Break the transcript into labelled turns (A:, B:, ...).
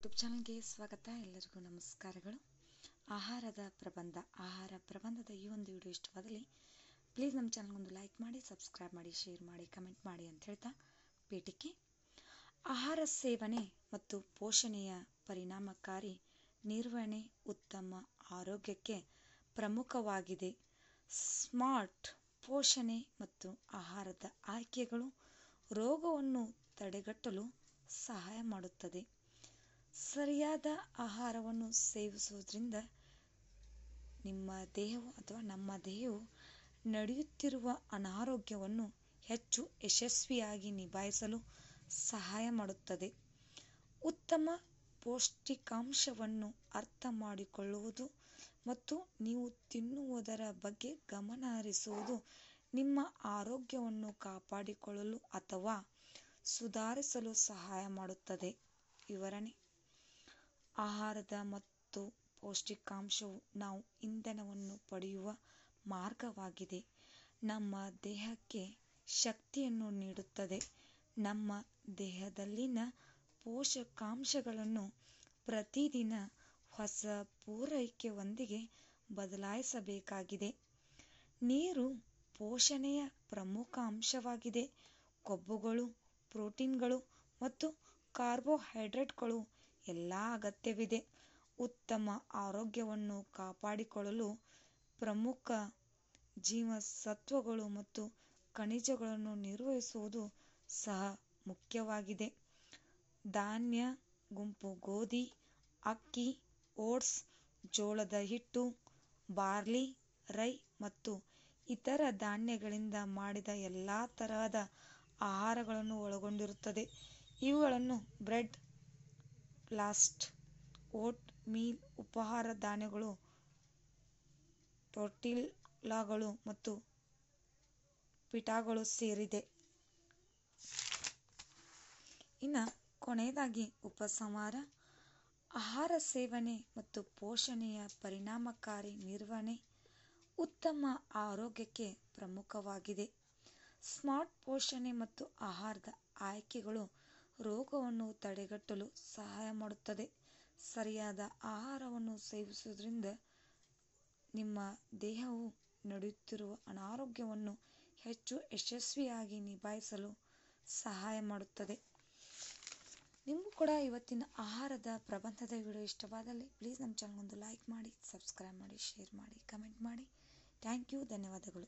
A: YouTube ಚಾನಲ್ಗೆ ಸ್ವಾಗತ. ಎಲ್ಲರಿಗೂ ನಮಸ್ಕಾರಗಳು. ಆಹಾರ ಪ್ರಬಂಧದ ಈ ಒಂದು ವಿಡಿಯೋ ಇಷ್ಟವಾದಲ್ಲಿ ಪ್ಲೀಸ್ ನಮ್ಮ ಚಾನಲ್ಗೊಂದು ಲೈಕ್ ಮಾಡಿ, ಸಬ್ಸ್ಕ್ರೈಬ್ ಮಾಡಿ, ಶೇರ್ ಮಾಡಿ, ಕಮೆಂಟ್ ಮಾಡಿ ಅಂತ ಹೇಳ್ತಾ ಪೇಟಿಕೆ. ಆಹಾರ ಸೇವನೆ ಮತ್ತು ಪೋಷಣೆಯ ಪರಿಣಾಮಕಾರಿ ನಿರ್ವಹಣೆ ಉತ್ತಮ ಆರೋಗ್ಯಕ್ಕೆ ಪ್ರಮುಖವಾಗಿದೆ. ಸ್ಮಾರ್ಟ್ ಪೋಷಣೆ ಮತ್ತು ಆಹಾರದ ಆಯ್ಕೆಗಳು ರೋಗವನ್ನು ತಡೆಗಟ್ಟಲು ಸಹಾಯ ಮಾಡುತ್ತದೆ. ಸರಿಯಾದ ಆಹಾರವನ್ನು ಸೇವಿಸುವುದರಿಂದ ನಮ್ಮ ದೇಹವು ನಡೆಯುತ್ತಿರುವ ಅನಾರೋಗ್ಯವನ್ನು ಹೆಚ್ಚು ಯಶಸ್ವಿಯಾಗಿ ನಿಭಾಯಿಸಲು ಸಹಾಯ ಮಾಡುತ್ತದೆ. ಉತ್ತಮ ಪೌಷ್ಟಿಕಾಂಶವನ್ನು ಅರ್ಥ ಮಾಡಿಕೊಳ್ಳುವುದು ಮತ್ತು ನೀವು ತಿನ್ನುವುದರ ಬಗ್ಗೆ ಗಮನ ಹರಿಸುವುದು ನಿಮ್ಮ ಆರೋಗ್ಯವನ್ನು ಕಾಪಾಡಿಕೊಳ್ಳಲು ಅಥವಾ ಸುಧಾರಿಸಲು ಸಹಾಯ ಮಾಡುತ್ತದೆ. ವಿವರಣೆ: ಆಹಾರದ ಮತ್ತು ಪೌಷ್ಟಿಕಾಂಶವು ನಾವು ಇಂಧನವನ್ನು ಪಡೆಯುವ ಮಾರ್ಗವಾಗಿದೆ. ನಮ್ಮ ದೇಹಕ್ಕೆ ಶಕ್ತಿಯನ್ನು ನೀಡುತ್ತದೆ. ನಮ್ಮ ದೇಹದಲ್ಲಿನ ಪೋಷಕಾಂಶಗಳನ್ನು ಪ್ರತಿದಿನ ಹೊಸ ಪೂರೈಕೆಯೊಂದಿಗೆ ಬದಲಾಯಿಸಬೇಕಾಗಿದೆ. ನೀರು ಪೋಷಣೆಯ ಪ್ರಮುಖ ಅಂಶವಾಗಿದೆ. ಕೊಬ್ಬುಗಳು, ಪ್ರೋಟೀನ್ಗಳು ಮತ್ತು ಕಾರ್ಬೋಹೈಡ್ರೇಟ್ಗಳು ಎಲ್ಲ ಅಗತ್ಯವಿದೆ. ಉತ್ತಮ ಆರೋಗ್ಯವನ್ನು ಕಾಪಾಡಿಕೊಳ್ಳಲು ಪ್ರಮುಖ ಜೀವಸತ್ವಗಳು ಮತ್ತು ಖನಿಜಗಳನ್ನು ನಿರ್ವಹಿಸುವುದು ಸಹ ಮುಖ್ಯವಾಗಿದೆ. ಧಾನ್ಯ ಗುಂಪು ಗೋಧಿ, ಅಕ್ಕಿ, ಓಟ್ಸ್, ಜೋಳದ ಹಿಟ್ಟು, ಬಾರ್ಲಿ, ರೈ ಮತ್ತು ಇತರ ಧಾನ್ಯಗಳಿಂದ ಮಾಡಿದ ಎಲ್ಲಾ ತರಹದ ಆಹಾರಗಳನ್ನು ಒಳಗೊಂಡಿರುತ್ತದೆ. ಇವುಗಳನ್ನು ಬ್ರೆಡ್, ಪಾಸ್ಟಾ, ಓಟ್ ಮೀಲ್, ಉಪಹಾರ ಧಾನ್ಯಗಳು, ಟೋರ್ಟಿಲ್ಲಾಗಳು ಮತ್ತು ಪಿಟಾಗಳು ಸೇರಿದೆ. ಇನ್ನು ಕೊನೆಯದಾಗಿ ಉಪಸಂಹಾರ: ಆಹಾರ ಸೇವನೆ ಮತ್ತು ಪೋಷಣೆಯ ಪರಿಣಾಮಕಾರಿ ನಿರ್ವಹಣೆ ಉತ್ತಮ ಆರೋಗ್ಯಕ್ಕೆ ಪ್ರಮುಖವಾಗಿದೆ. ಸ್ಮಾರ್ಟ್ ಪೋಷಣೆ ಮತ್ತು ಆಹಾರದ ಆಯ್ಕೆಗಳು ರೋಗವನ್ನು ತಡೆಗಟ್ಟಲು ಸಹಾಯ ಮಾಡುತ್ತದೆ. ಸರಿಯಾದ ಆಹಾರವನ್ನು ಸೇವಿಸುವುದರಿಂದ ನಿಮ್ಮ ದೇಹವು ನಡೆಯುತ್ತಿರುವ ಅನಾರೋಗ್ಯವನ್ನು ಹೆಚ್ಚು ಯಶಸ್ವಿಯಾಗಿ ನಿಭಾಯಿಸಲು ಸಹಾಯ ಮಾಡುತ್ತದೆ. ನಿಮಗೂ ಕೂಡ ಇವತ್ತಿನ ಆಹಾರದ ಪ್ರಬಂಧದ ವಿಡಿಯೋ ಇಷ್ಟವಾದಲ್ಲಿ ಪ್ಲೀಸ್ ನಮ್ಮ ಚಾನಲ್ಗೊಂದು ಲೈಕ್ ಮಾಡಿ, ಸಬ್ಸ್ಕ್ರೈಬ್ ಮಾಡಿ, ಶೇರ್ ಮಾಡಿ, ಕಮೆಂಟ್ ಮಾಡಿ. Thank you. ಧನ್ಯವಾದಗಳು.